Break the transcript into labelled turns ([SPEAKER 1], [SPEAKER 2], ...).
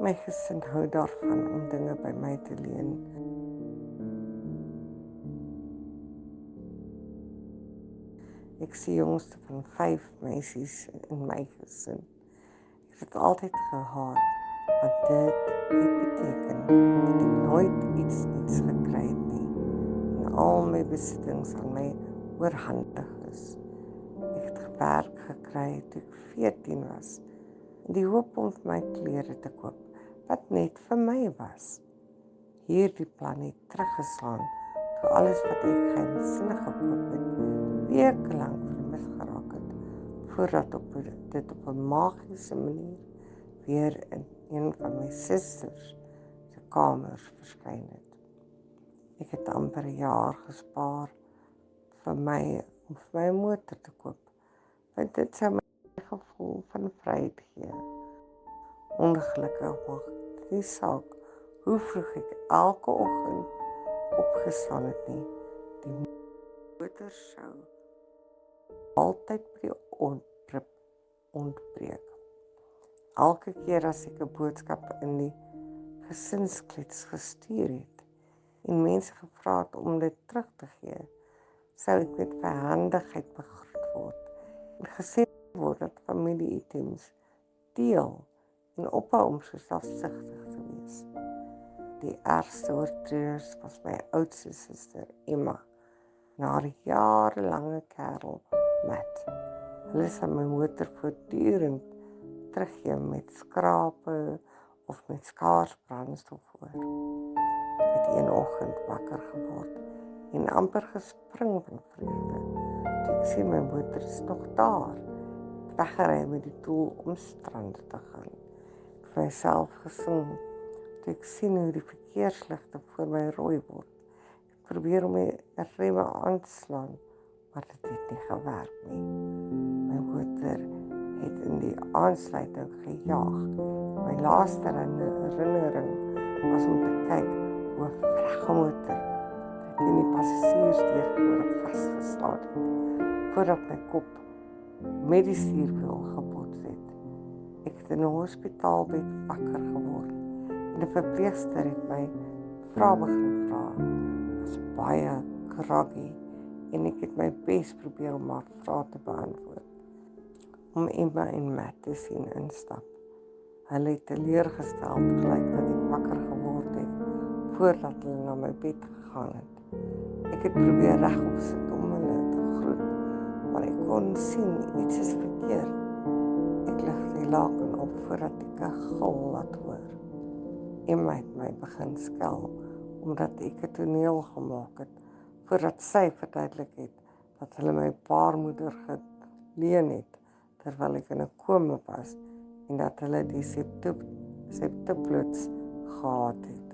[SPEAKER 1] My gesin hou daarvan om dinge by my te leen. Ek sien jongste van 5 meisies in my gesin. Ek het dit altyd gehaat, want dit het beteken dat ek nooit iets gekry het nie. En al my besittings aan my oorhandig is. Ek het werk gekry toe ek 14 was, in die hoop om vir my klere te koop, wat net vir my was. Hierdie plan het teruggeslaan, toe alles wat ek geheimsinnig gekoop het, wekenlang vermis geraak het, voordat dit op 'n magiese manier weer in een van my susters se kamers verskyn het. Ek het amper 'n jaar gespaar om vir my 'n motor te koop, want dit sou my gevoel van vryheid gee. Ongelukkig maak dit nie saak hoe vroeg ek elke oggend opgestaan het nie. Die motor sou altyd by die ontrip ontbreek. Elke keer as ek 'n boodskap in die gesinsklets gestuur het en mense gevra het om dit terug te gee, sou ek met verhandigheid begroet word en gesê word dat familie-items deel en ophou om so selfsugtig te wees. Die ergste oortreders was my oudste suster Emma en haar jarelange kerel Matt. Hulle sal my motor voortdurend teruggee met skrape of met skaars brandstof voor. Ek het een oggend wakker geword en amper gespring van vreugde. Toe ek sien my motor is nog daar, weggery met die doel om strand te gaan. Ek het myself gesing, toe ek sien hoe die verkeersligte voor my rooi word. Ek probeer om my remme aan te slaan, maar dit het nie gewerk nie. My motor het in die aansluiting gejaag. My laaste herinnering was om te kyk hoe 'n vragge motor teen die passasiersdeur voor vasgeslaan het, voordat my kop met die stuurwiel gebots het. Ek het in 'n hospitaalbed wakker geword en 'n verpleegster het my vrae begin vra. Ek was baie groggy en ek het my bes probeer om haar vrae te beantwoord. Om Emma en Matt te sien instap. Hulle het teleurgesteld gelyk dat ek wakker geword het voordat hulle na my bed gegaan het. Ek het probeer regop sit om hulle te groet, maar ek kon sien iets is verkeerd. Ek lig die laken op voordat ek 'n gil laat hoor. Emma het my begin skel omdat ek 'n toneel gemaak het voordat sy verduidelik het dat hulle my baarmoeder geleen het terwyl ek in 'n koma was en dat hulle die septuplots gehad het.